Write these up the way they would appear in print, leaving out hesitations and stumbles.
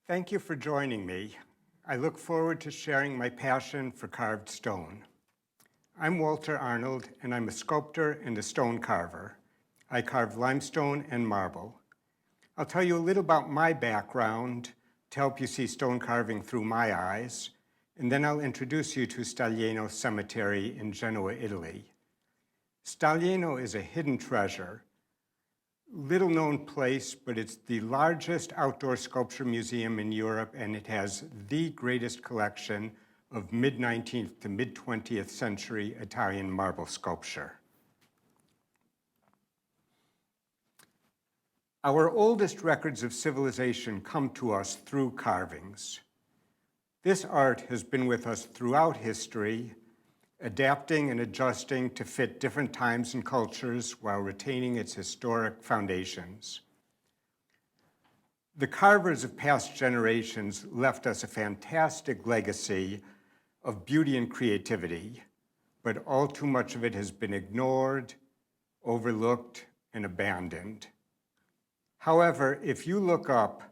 Thank you for joining me. I look forward to sharing my passion for carved stone. I'm Walter Arnold, and I'm a sculptor and a stone carver. I carve limestone and marble. I'll tell you a little about my background to help you see stone carving through my eyes, and then I'll introduce you to Staglieno Cemetery in Genoa, Italy. Staglieno is a hidden treasure. Little known place, but it's the largest outdoor sculpture museum in Europe, and it has the greatest collection of mid-19th to mid-20th century Italian marble sculpture. Our oldest records of civilization come to us through carvings. This art has been with us throughout history, adapting and adjusting to fit different times and cultures while retaining its historic foundations. The carvers of past generations left us a fantastic legacy of beauty and creativity, but all too much of it has been ignored, overlooked, and abandoned. However, if you look up,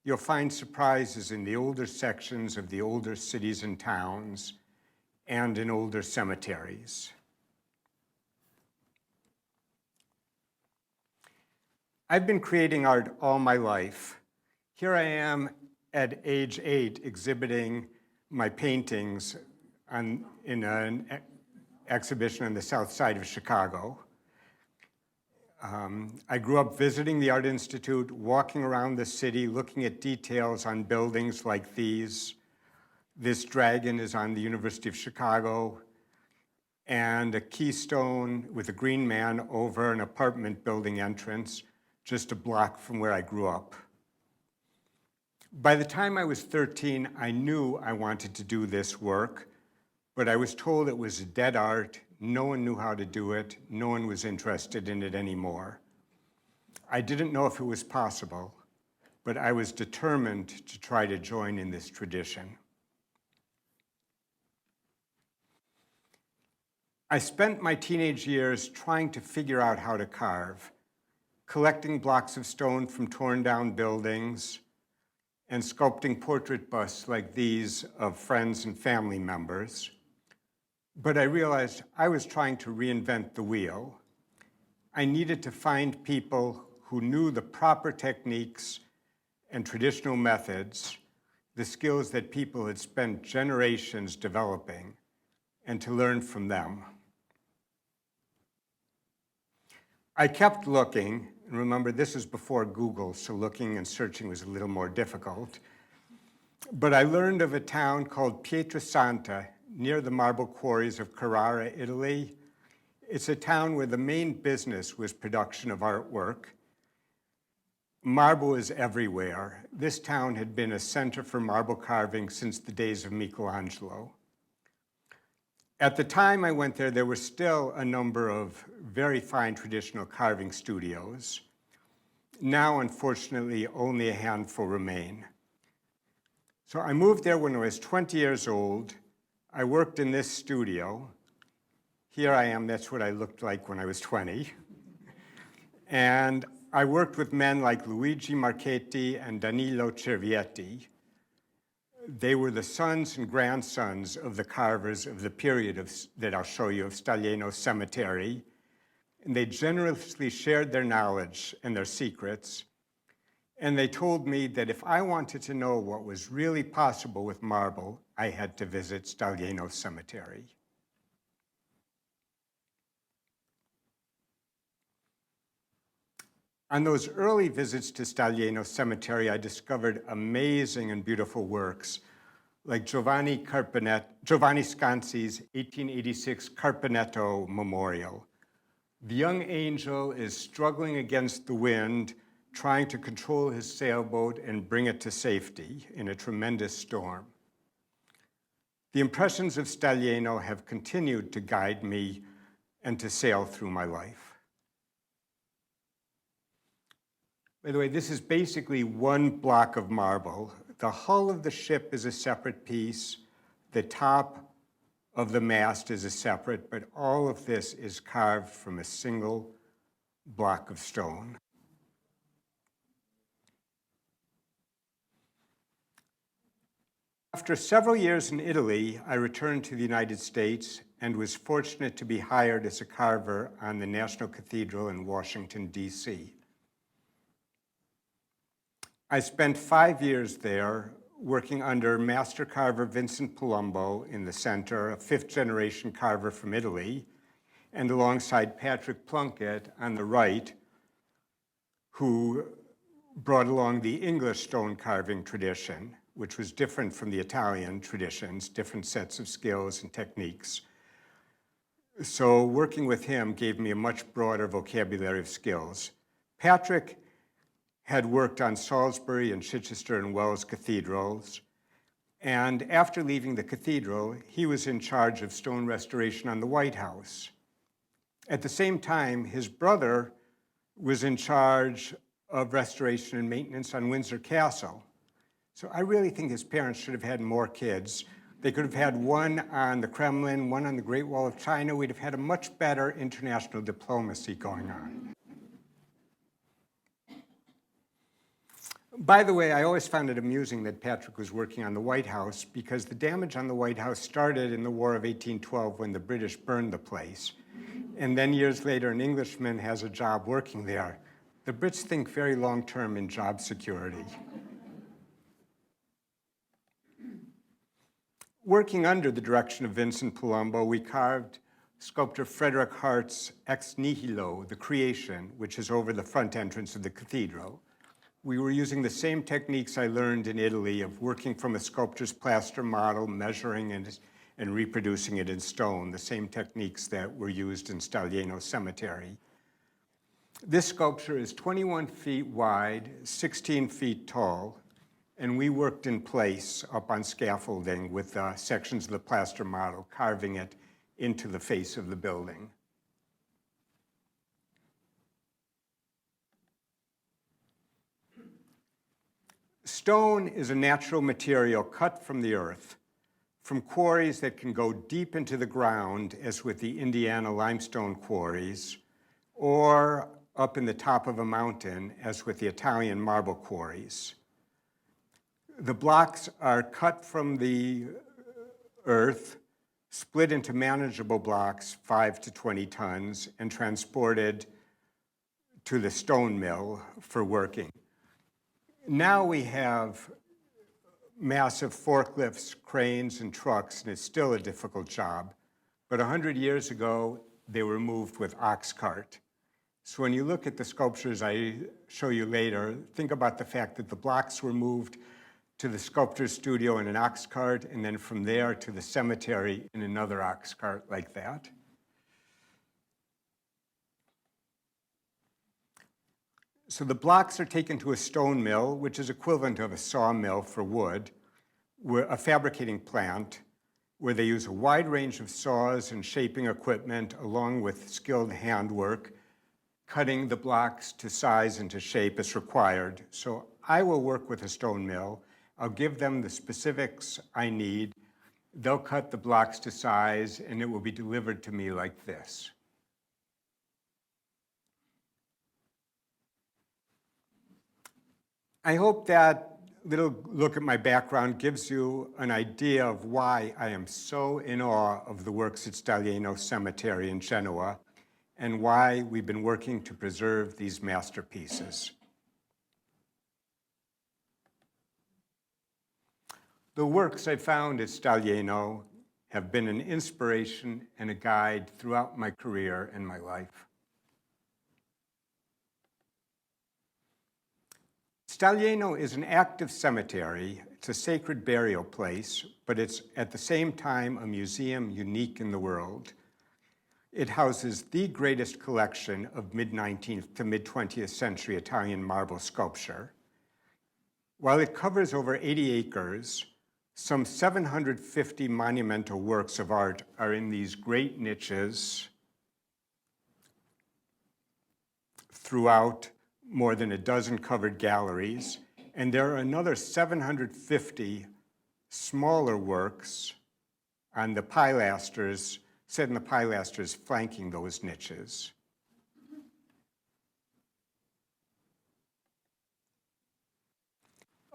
you'll find surprises in the older sections of the older cities and towns, and in older cemeteries. I've been creating art all my life. Here I am at age 8 exhibiting my paintings in an exhibition on the south side of Chicago. I grew up visiting the Art Institute, walking around the city, looking at details on buildings like these. This dragon is on the University of Chicago, and a keystone with a green man over an apartment building entrance just a block from where I grew up. By the time I was 13, I knew I wanted to do this work, but I was told it was a dead art. No one knew how to do it. No one was interested in it anymore. I didn't know if it was possible, but I was determined to try to join in this tradition. I spent my teenage years trying to figure out how to carve, collecting blocks of stone from torn down buildings and sculpting portrait busts like these of friends and family members. But I realized I was trying to reinvent the wheel. I needed to find people who knew the proper techniques and traditional methods, the skills that people had spent generations developing, and to learn from them. I kept looking, and remember, this is before Google, so looking and searching was a little more difficult. But I learned of a town called Pietrasanta near the marble quarries of Carrara, Italy. It's a town where the main business was production of artwork. Marble is everywhere. This town had been a center for marble carving since the days of Michelangelo. At the time I went there were still a number of very fine traditional carving studios. Now, unfortunately, only a handful remain. So I moved there when I was 20 years old. I worked in this studio. Here I am, that's what I looked like when I was 20. And I worked with men like Luigi Marchetti and Danilo Cervietti. They were the sons and grandsons of the carvers of the period that I'll show you of Staglieno Cemetery. And they generously shared their knowledge and their secrets. And they told me that if I wanted to know what was really possible with marble, I had to visit Staglieno Cemetery. On those early visits to Staglieno Cemetery, I discovered amazing and beautiful works like Giovanni Scanzi's 1886 Carpanetto Memorial. The young angel is struggling against the wind, trying to control his sailboat and bring it to safety in a tremendous storm. The impressions of Staglieno have continued to guide me and to sail through my life. By the way, this is basically one block of marble. The hull of the ship is a separate piece. The top of the mast is a separate, but all of this is carved from a single block of stone. After several years in Italy, I returned to the United States and was fortunate to be hired as a carver on the National Cathedral in Washington, D.C. I spent 5 years there working under master carver Vincent Palumbo in the center, a fifth-generation carver from Italy, and alongside Patrick Plunkett on the right, who brought along the English stone carving tradition, which was different from the Italian traditions, different sets of skills and techniques. So working with him gave me a much broader vocabulary of skills. Patrick had worked on Salisbury and Chichester and Wells cathedrals, and after leaving the cathedral, he was in charge of stone restoration on the White House. At the same time, his brother was in charge of restoration and maintenance on Windsor Castle. So I really think his parents should have had more kids. They could have had one on the Kremlin, one on the Great Wall of China. We'd have had a much better international diplomacy going on. By the way, I always found it amusing that Patrick was working on the White House because the damage on the White House started in the War of 1812 when the British burned the place. And then years later, an Englishman has a job working there. The Brits think very long-term in job security. Working under the direction of Vincent Palumbo, we carved sculptor Frederick Hart's Ex Nihilo, The Creation, which is over the front entrance of the cathedral. We were using the same techniques I learned in Italy of working from a sculptor's plaster model, measuring and reproducing it in stone, the same techniques that were used in Staglieno Cemetery. This sculpture is 21 feet wide, 16 feet tall, and we worked in place up on scaffolding with sections of the plaster model, carving it into the face of the building. Stone is a natural material cut from the earth, from quarries that can go deep into the ground, as with the Indiana limestone quarries, or up in the top of a mountain, as with the Italian marble quarries. The blocks are cut from the earth, split into manageable blocks, 5 to 20 tons, and transported to the stone mill for working. Now we have massive forklifts, cranes, and trucks, and it's still a difficult job. But 100 years ago, they were moved with ox cart. So when you look at the sculptures I show you later, think about the fact that the blocks were moved to the sculptor's studio in an ox cart, and then from there to the cemetery in another ox cart like that. So the blocks are taken to a stone mill, which is equivalent of a sawmill for wood, a fabricating plant, where they use a wide range of saws and shaping equipment along with skilled handwork, cutting the blocks to size and to shape as required. So I will work with a stone mill. I'll give them the specifics I need. They'll cut the blocks to size, and it will be delivered to me like this. I hope that little look at my background gives you an idea of why I am so in awe of the works at Staglieno Cemetery in Genoa, and why we've been working to preserve these masterpieces. The works I found at Staglieno have been an inspiration and a guide throughout my career and my life. Staglieno is an active cemetery. It's a sacred burial place, but it's at the same time a museum unique in the world. It houses the greatest collection of mid-19th to mid-20th century Italian marble sculpture. While it covers over 80 acres, some 750 monumental works of art are in these great niches throughout more than a dozen covered galleries, and there are another 750 smaller works on the pilasters, set in the pilasters flanking those niches.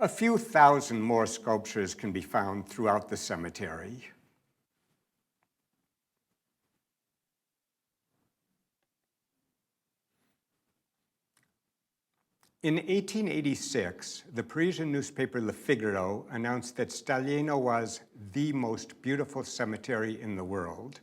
A few thousand more sculptures can be found throughout the cemetery. In 1886, the Parisian newspaper Le Figaro announced that Staglieno was the most beautiful cemetery in the world.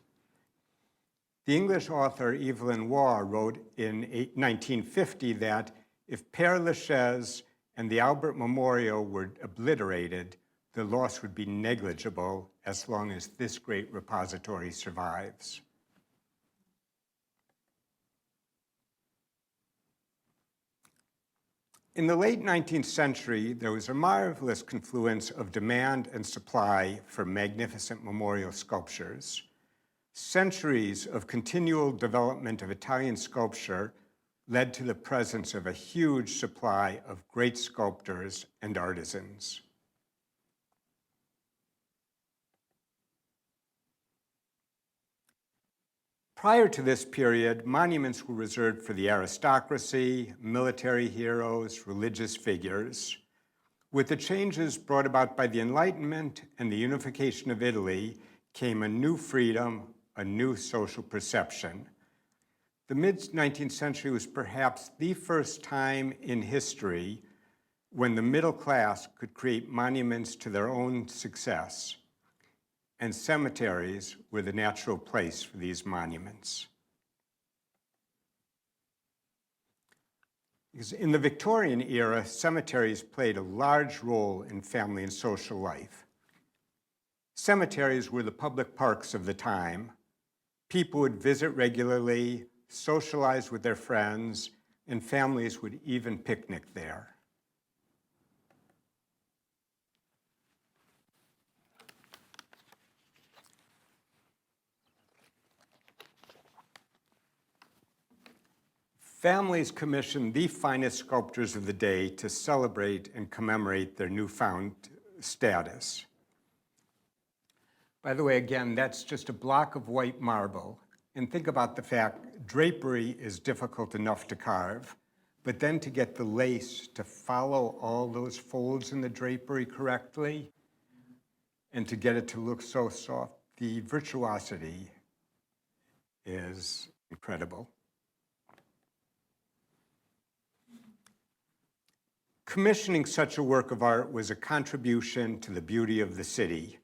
The English author Evelyn Waugh wrote in 1950 that if Père Lachaise and the Albert Memorial were obliterated, the loss would be negligible as long as this great repository survives. In the late 19th century, there was a marvelous confluence of demand and supply for magnificent memorial sculptures. Centuries of continual development of Italian sculpture led to the presence of a huge supply of great sculptors and artisans. Prior to this period, monuments were reserved for the aristocracy, military heroes, religious figures. With the changes brought about by the Enlightenment and the unification of Italy came a new freedom, a new social perception. The mid-19th century was perhaps the first time in history when the middle class could create monuments to their own success, and cemeteries were the natural place for these monuments. Because in the Victorian era, cemeteries played a large role in family and social life. Cemeteries were the public parks of the time. People would visit regularly, socialize with their friends, and families would even picnic there. Families commissioned the finest sculptors of the day to celebrate and commemorate their newfound status. By the way, again, that's just a block of white marble. And think about the fact drapery is difficult enough to carve, but then to get the lace to follow all those folds in the drapery correctly and to get it to look so soft, the virtuosity is incredible. Commissioning such a work of art was a contribution to the beauty of the city.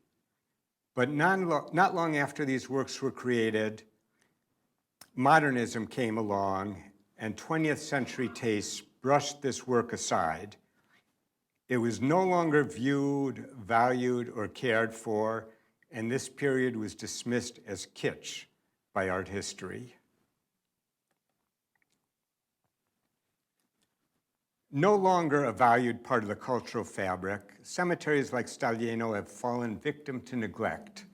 But not long after these works were created, modernism came along and 20th century tastes brushed this work aside. It was no longer viewed, valued, or cared for, and this period was dismissed as kitsch by art history. No longer a valued part of the cultural fabric, cemeteries like Staglieno have fallen victim to neglect.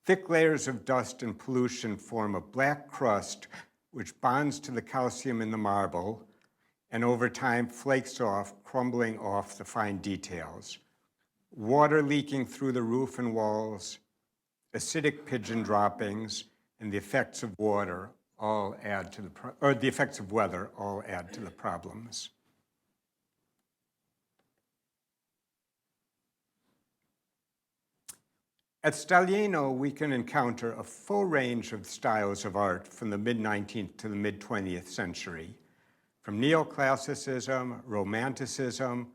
Thick layers of dust and pollution form a black crust which bonds to the calcium in the marble and over time flakes off, crumbling off the fine details. Water leaking through the roof and walls, acidic pigeon droppings, and the effects of weather all add to the problems. At Staglieno, we can encounter a full range of styles of art from the mid-19th to the mid-20th century, from neoclassicism, romanticism,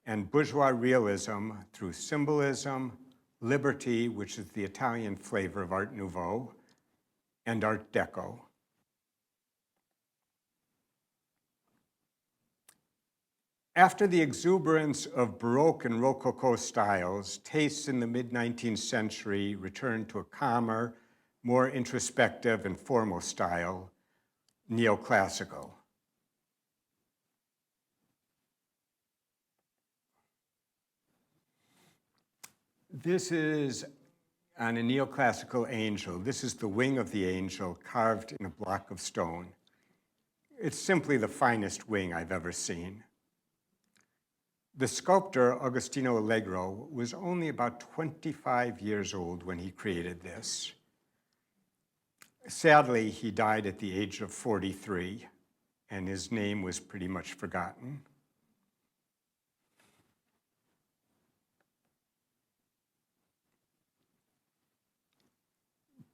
and bourgeois realism through symbolism, liberty, which is the Italian flavor of Art Nouveau, and Art Deco. After the exuberance of Baroque and Rococo styles, tastes in the mid-19th century returned to a calmer, more introspective and formal style, neoclassical. This is on a neoclassical angel. This is the wing of the angel carved in a block of stone. It's simply the finest wing I've ever seen. The sculptor, Agostino Allegro, was only about 25 years old when he created this. Sadly, he died at the age of 43, and his name was pretty much forgotten.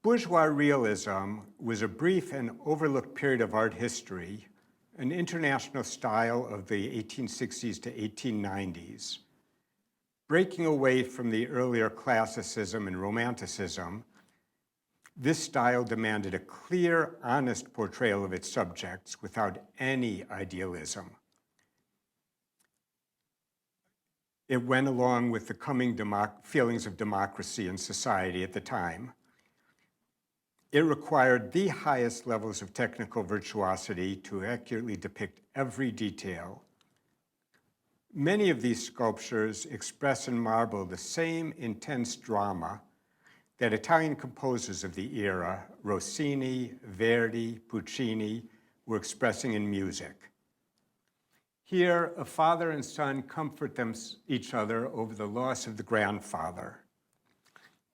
Bourgeois realism was a brief and overlooked period of art history, an international style of the 1860s to 1890s. Breaking away from the earlier classicism and romanticism, this style demanded a clear, honest portrayal of its subjects without any idealism. It went along with the coming feelings of democracy in society at the time. It required the highest levels of technical virtuosity to accurately depict every detail. Many of these sculptures express in marble the same intense drama that Italian composers of the era, Rossini, Verdi, Puccini, were expressing in music. Here, a father and son comfort each other over the loss of the grandfather.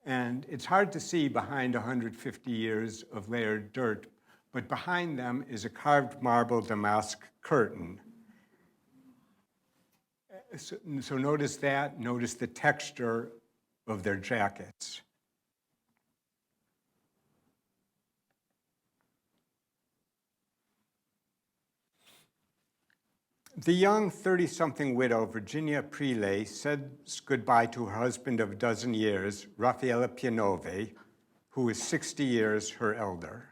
And it's hard to see behind 150 years of layered dirt, but behind them is a carved marble damask curtain. So notice that, notice the texture of their jackets. The young 30-something widow, Virginia Prile, says goodbye to her husband of a dozen years, Raffaele Pianove, who is 60 years her elder.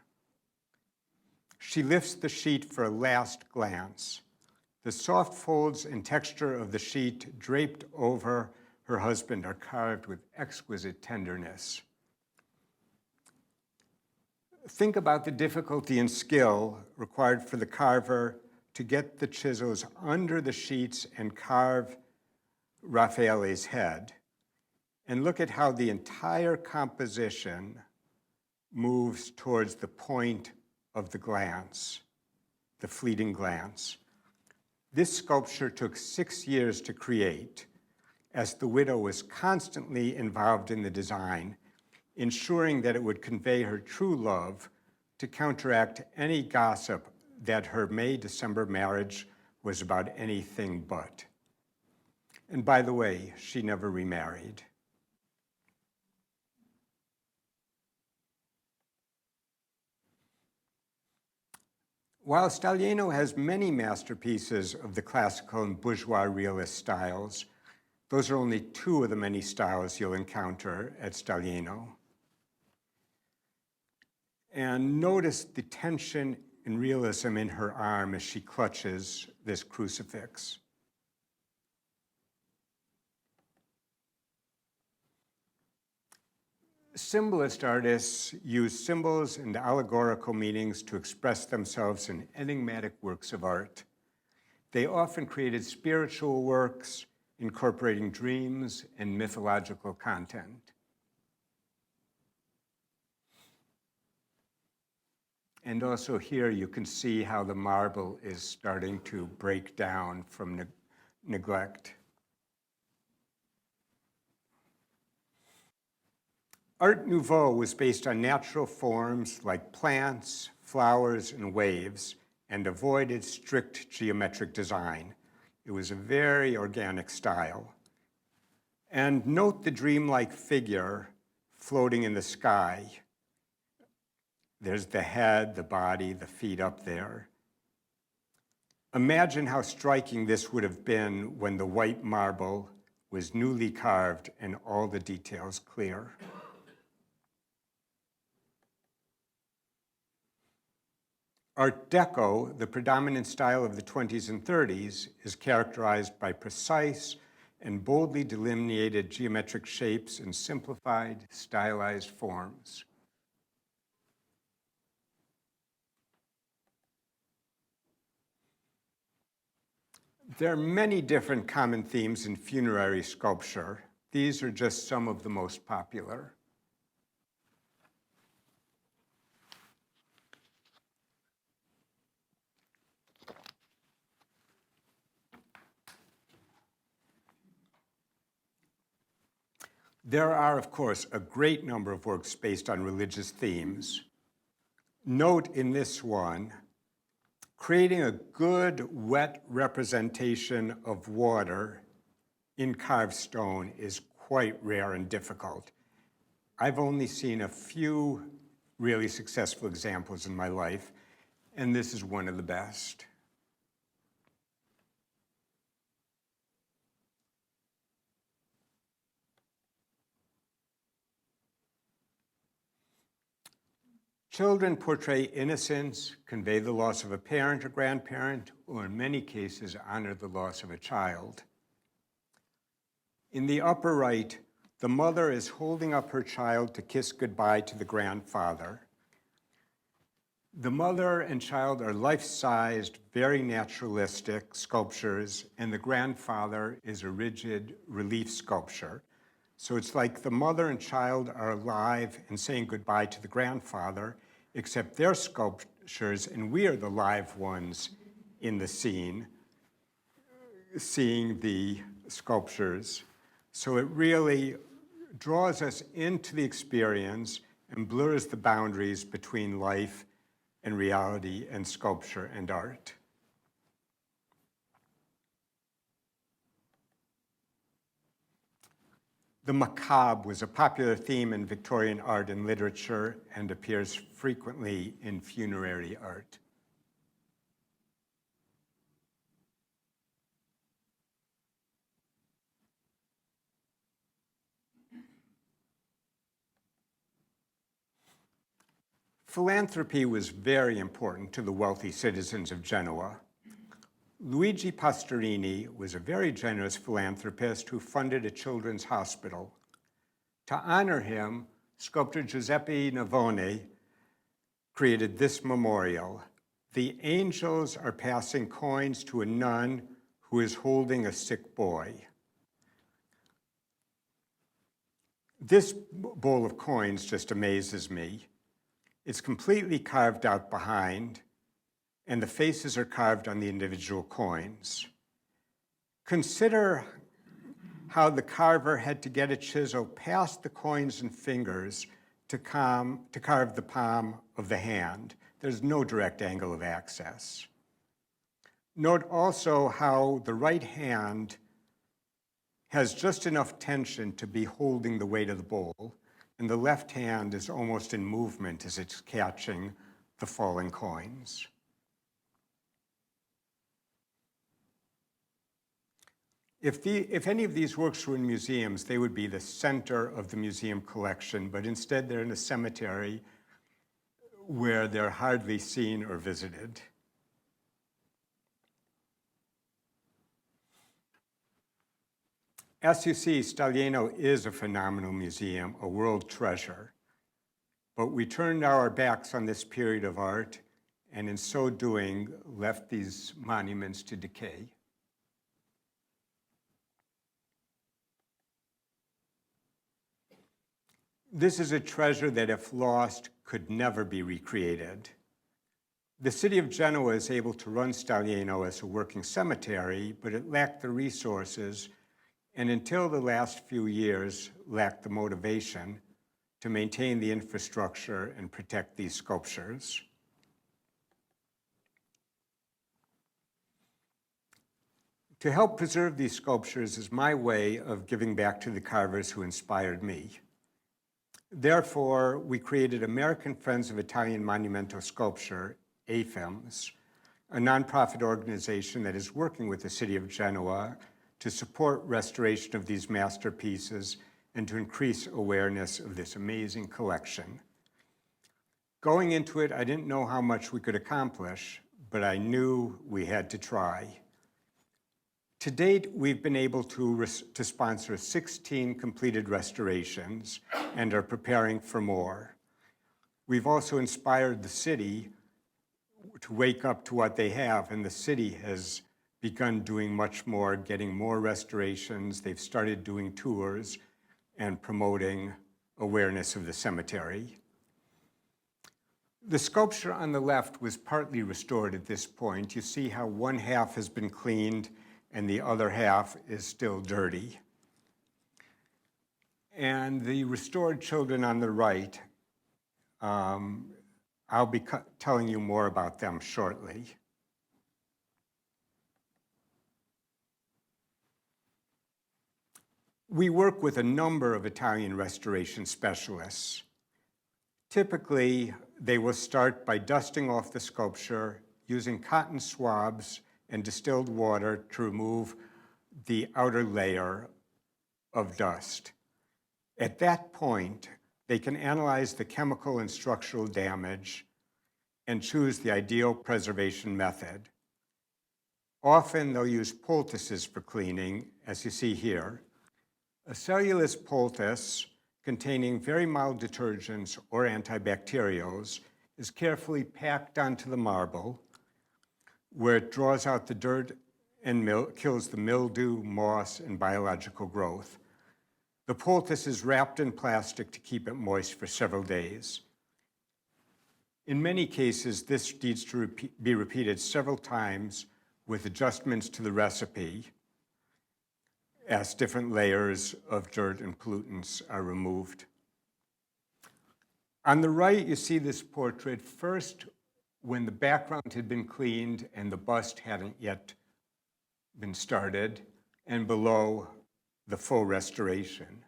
She lifts the sheet for a last glance. The soft folds and texture of the sheet draped over her husband are carved with exquisite tenderness. Think about the difficulty and skill required for the carver to get the chisels under the sheets and carve Raffaele's head. And look at how the entire composition moves towards the point of the glance, the fleeting glance. This sculpture took 6 years to create, as the widow was constantly involved in the design, ensuring that it would convey her true love to counteract any gossip that her May-December marriage was about anything but. And by the way, she never remarried. While Staglieno has many masterpieces of the classical and bourgeois realist styles, those are only 2 of the many styles you'll encounter at Staglieno. And notice the tension and realism in her arm as she clutches this crucifix. Symbolist artists use symbols and allegorical meanings to express themselves in enigmatic works of art. They often created spiritual works incorporating dreams and mythological content. And also here you can see how the marble is starting to break down from neglect. Art Nouveau was based on natural forms like plants, flowers, and waves, and avoided strict geometric design. It was a very organic style. And note the dreamlike figure floating in the sky. There's the head, the body, the feet up there. Imagine how striking this would have been when the white marble was newly carved and all the details clear. Art Deco, the predominant style of the 20s and 30s, is characterized by precise and boldly delineated geometric shapes and simplified, stylized forms. There are many different common themes in funerary sculpture. These are just some of the most popular. There are, of course, a great number of works based on religious themes. Note in this one, creating a good wet representation of water in carved stone is quite rare and difficult. I've only seen a few really successful examples in my life, and this is one of the best. Children portray innocence, convey the loss of a parent or grandparent, or in many cases, honor the loss of a child. In the upper right, the mother is holding up her child to kiss goodbye to the grandfather. The mother and child are life-sized, very naturalistic sculptures, and the grandfather is a rigid relief sculpture. So it's like the mother and child are alive and saying goodbye to the grandfather, except they're sculptures and we are the live ones in the scene, seeing the sculptures. So it really draws us into the experience and blurs the boundaries between life and reality and sculpture and art. The macabre was a popular theme in Victorian art and literature and appears frequently in funerary art. Philanthropy was very important to the wealthy citizens of Genoa. Luigi Pastorini was a very generous philanthropist who funded a children's hospital. To honor him, sculptor Giuseppe Navone created this memorial. The angels are passing coins to a nun who is holding a sick boy. This bowl of coins just amazes me. It's completely carved out behind, and the faces are carved on the individual coins. Consider how the carver had to get a chisel past the coins and fingers to carve the palm of the hand. There's no direct angle of access. Note also how the right hand has just enough tension to be holding the weight of the bowl, and the left hand is almost in movement as it's catching the falling coins. If any of these works were in museums, they would be the center of the museum collection, but instead they're in a cemetery where they're hardly seen or visited. As you see, Staglieno is a phenomenal museum, a world treasure. But we turned our backs on this period of art, and in so doing, left these monuments to decay. This is a treasure that, if lost, could never be recreated. The city of Genoa is able to run Staglieno as a working cemetery, but it lacked the resources, and until the last few years, lacked the motivation to maintain the infrastructure and protect these sculptures. To help preserve these sculptures is my way of giving back to the carvers who inspired me. Therefore, we created American Friends of Italian Monumental Sculpture, AFIMS, a nonprofit organization that is working with the city of Genoa to support restoration of these masterpieces and to increase awareness of this amazing collection. Going into it, I didn't know how much we could accomplish, but I knew we had to try. To date, we've been able to sponsor 16 completed restorations and are preparing for more. We've also inspired the city to wake up to what they have, and the city has begun doing much more, getting more restorations. They've started doing tours and promoting awareness of the cemetery. The sculpture on the left was partly restored at this point. You see how one half has been cleaned and the other half is still dirty. And the restored children on the right, I'll be telling you more about them shortly. We work with a number of Italian restoration specialists. Typically, they will start by dusting off the sculpture using cotton swabs and distilled water to remove the outer layer of dust. At that point, they can analyze the chemical and structural damage and choose the ideal preservation method. Often they'll use poultices for cleaning, as you see here. A cellulose poultice containing very mild detergents or antibacterials is carefully packed onto the marble, where it draws out the dirt and kills the mildew, moss, and biological growth. The poultice is wrapped in plastic to keep it moist for several days. In many cases, this needs to be repeated several times with adjustments to the recipe as different layers of dirt and pollutants are removed. On the right, you see this portrait first when the background had been cleaned and the bust hadn't yet been started, and below the full restoration.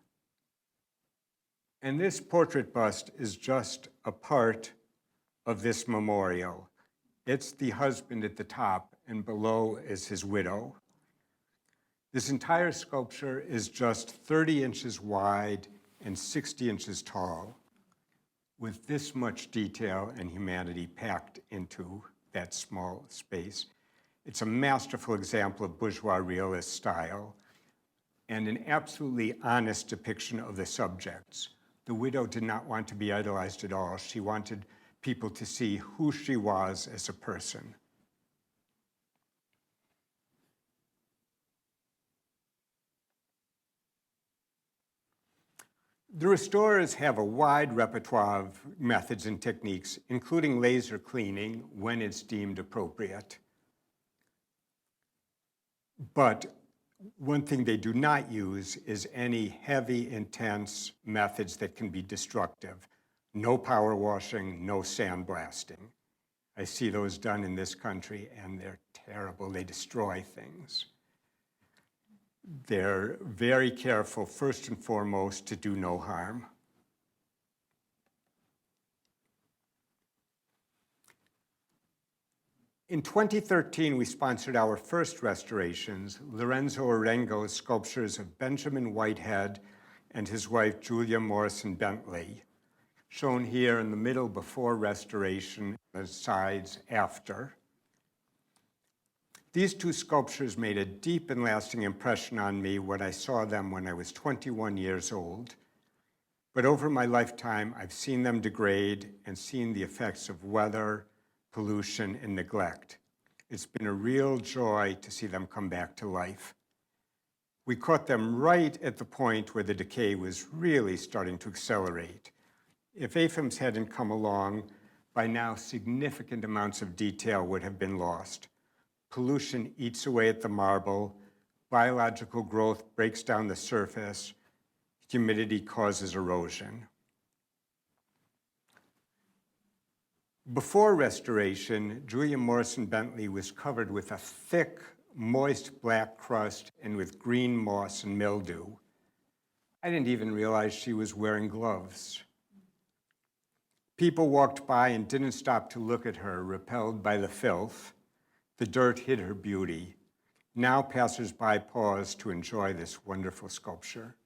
And this portrait bust is just a part of this memorial. It's the husband at the top, and below is his widow. This entire sculpture is just 30 inches wide and 60 inches tall, with this much detail and humanity packed into that small space. It's a masterful example of bourgeois realist style and an absolutely honest depiction of the subjects. The widow did not want to be idolized at all. She wanted people to see who she was as a person. The restorers have a wide repertoire of methods and techniques, including laser cleaning when it's deemed appropriate. But one thing they do not use is any heavy, intense methods that can be destructive. No power washing, no sandblasting. I see those done in this country, and they're terrible. They destroy things. They're very careful, first and foremost, to do no harm. In 2013, we sponsored our first restorations, Lorenzo Orengo's sculptures of Benjamin Whitehead and his wife, Julia Morrison Bentley, shown here in the middle before restoration, the sides after. These two sculptures made a deep and lasting impression on me when I saw them when I was 21 years old. But over my lifetime, I've seen them degrade and seen the effects of weather, pollution, and neglect. It's been a real joy to see them come back to life. We caught them right at the point where the decay was really starting to accelerate. If AFIMS hadn't come along, by now significant amounts of detail would have been lost. Pollution eats away at the marble, biological growth breaks down the surface, humidity causes erosion. Before restoration, Julia Morrison Bentley was covered with a thick, moist black crust and with green moss and mildew. I didn't even realize she was wearing gloves. People walked by and didn't stop to look at her, repelled by the filth. The dirt hid her beauty. Now passers-by pause to enjoy this wonderful sculpture.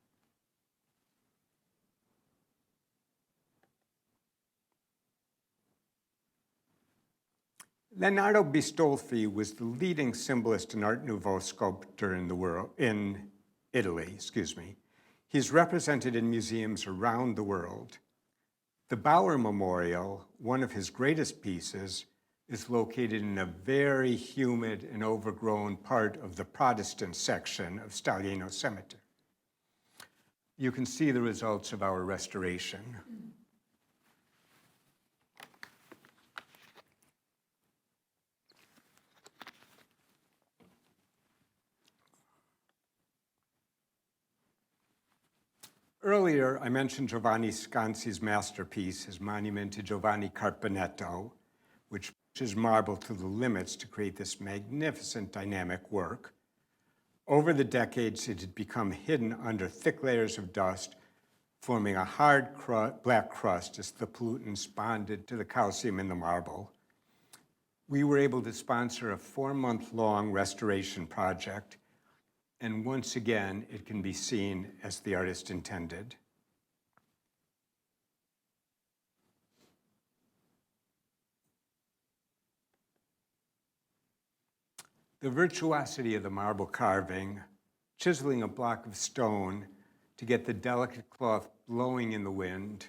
Leonardo Bistolfi was the leading symbolist and Art Nouveau sculptor in Italy. He's represented in museums around the world. The Bauer Memorial, one of his greatest pieces, is located in a very humid and overgrown part of the Protestant section of Staglieno Cemetery. You can see the results of our restoration. Earlier, I mentioned Giovanni Scanzi's masterpiece, his monument to Giovanni Carpanetto, which pushes marble to the limits to create this magnificent dynamic work. Over the decades, it had become hidden under thick layers of dust, forming a hard black crust as the pollutants bonded to the calcium in the marble. We were able to sponsor a 4-month-long restoration project, and once again, it can be seen as the artist intended. The virtuosity of the marble carving, chiseling a block of stone to get the delicate cloth blowing in the wind,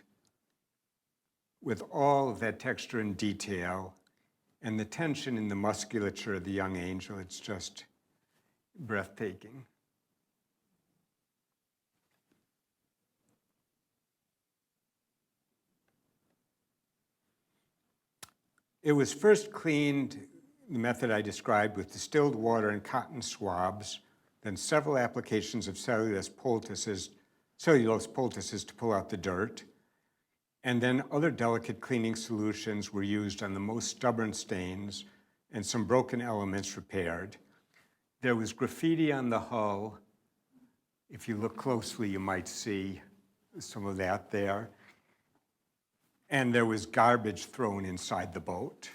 with all of that texture and detail, and the tension in the musculature of the young angel, it's just breathtaking. It was first cleaned, the method I described, with distilled water and cotton swabs, then several applications of cellulose poultices to pull out the dirt, and then other delicate cleaning solutions were used on the most stubborn stains, and some broken elements repaired. There was graffiti on the hull. If you look closely, you might see some of that there. And there was garbage thrown inside the boat.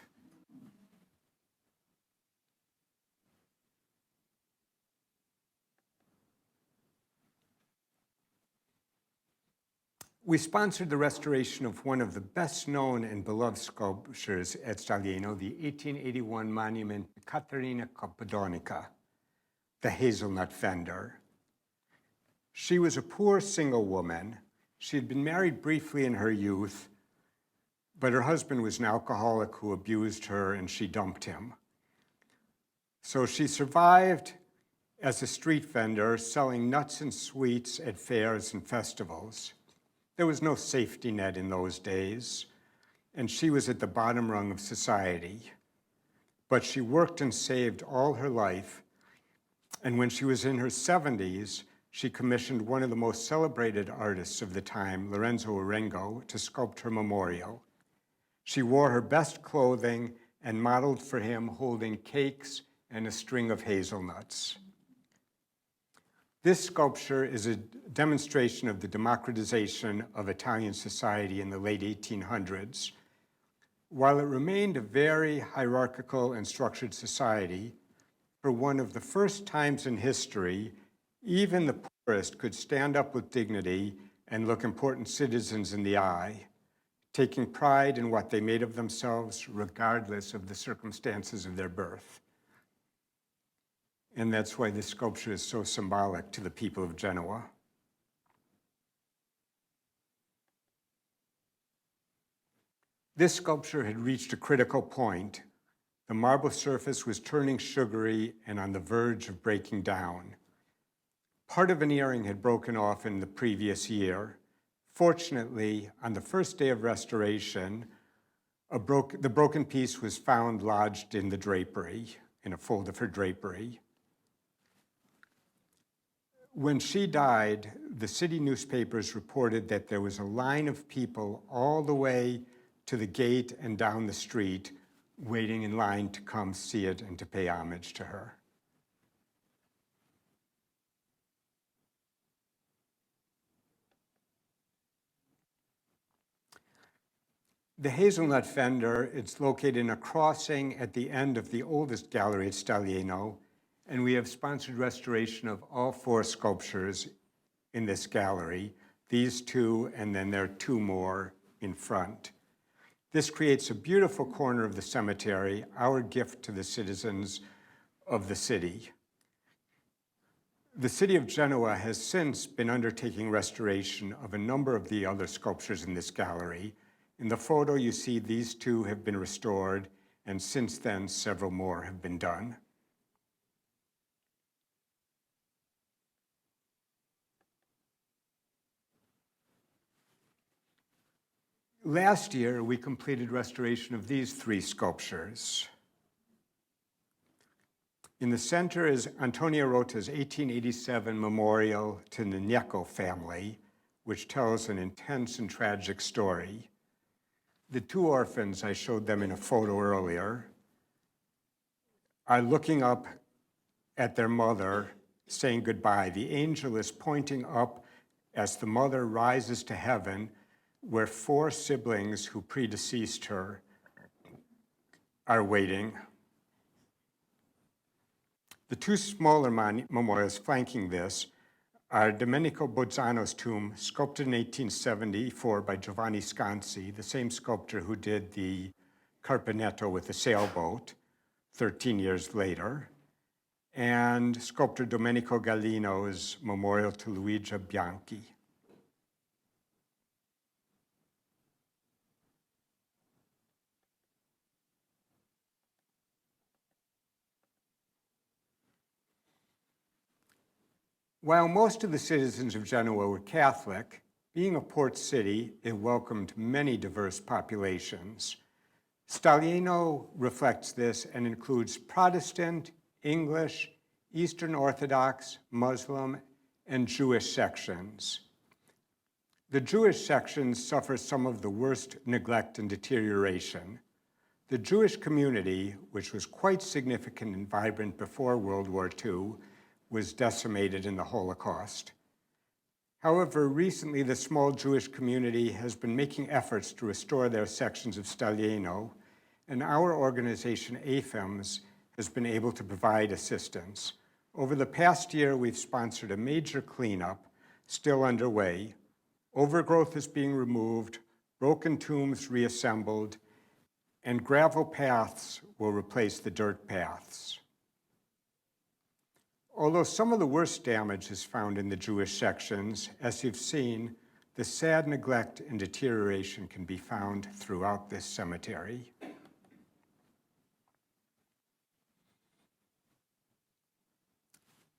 We sponsored the restoration of one of the best known and beloved sculptures at Staglieno, the 1881 monument Caterina Cappadonica, the hazelnut fender. She was a poor single woman. She had been married briefly in her youth, but her husband was an alcoholic who abused her and she dumped him. So she survived as a street vendor selling nuts and sweets at fairs and festivals. There was no safety net in those days, and she was at the bottom rung of society. But she worked and saved all her life, and when she was in her 70s, she commissioned one of the most celebrated artists of the time, Lorenzo Arengo, to sculpt her memorial. She wore her best clothing and modeled for him holding cakes and a string of hazelnuts. This sculpture is a demonstration of the democratization of Italian society in the late 1800s. While it remained a very hierarchical and structured society, for one of the first times in history, even the poorest could stand up with dignity and look important citizens in the eye, taking pride in what they made of themselves regardless of the circumstances of their birth. And that's why this sculpture is so symbolic to the people of Genoa. This sculpture had reached a critical point. The marble surface was turning sugary and on the verge of breaking down. Part of an earring had broken off in the previous year. Fortunately, on the first day of restoration, the broken piece was found lodged in the drapery, in a fold of her drapery. When she died, the city newspapers reported that there was a line of people all the way to the gate and down the street waiting in line to come see it and to pay homage to her. The hazelnut fender, it's located in a crossing at the end of the oldest gallery at Staglieno, and we have sponsored restoration of all 4 sculptures in this gallery, these 2, and then there are 2 more in front. This creates a beautiful corner of the cemetery, our gift to the citizens of the city. The city of Genoa has since been undertaking restoration of a number of the other sculptures in this gallery. In the photo, you see these 2 have been restored, and since then, several more have been done. Last year, we completed restoration of these 3 sculptures. In the center is Antonio Rota's 1887 memorial to the Gnecco family, which tells an intense and tragic story. The 2 orphans, I showed them in a photo earlier, are looking up at their mother, saying goodbye. The angel is pointing up as the mother rises to heaven, where 4 siblings who predeceased her are waiting. The 2 smaller memorials flanking this are Domenico Bozzano's tomb, sculpted in 1874 by Giovanni Scanzi, the same sculptor who did the Carpanetto with the sailboat 13 years later, and sculptor Domenico Gallino's memorial to Luigi Bianchi. While most of the citizens of Genoa were Catholic, being a port city, it welcomed many diverse populations. Staglieno reflects this and includes Protestant, English, Eastern Orthodox, Muslim, and Jewish sections. The Jewish sections suffer some of the worst neglect and deterioration. The Jewish community, which was quite significant and vibrant before World War II, was decimated in the Holocaust. However, recently the small Jewish community has been making efforts to restore their sections of Staglieno, and our organization, AFEMS, has been able to provide assistance. Over the past year, we've sponsored a major cleanup, still underway. Overgrowth is being removed, broken tombs reassembled, and gravel paths will replace the dirt paths. Although some of the worst damage is found in the Jewish sections, as you've seen, the sad neglect and deterioration can be found throughout this cemetery.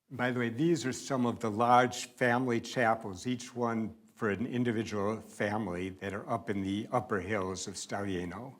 By the way, these are some of the large family chapels, each one for an individual family, that are up in the upper hills of Staglieno.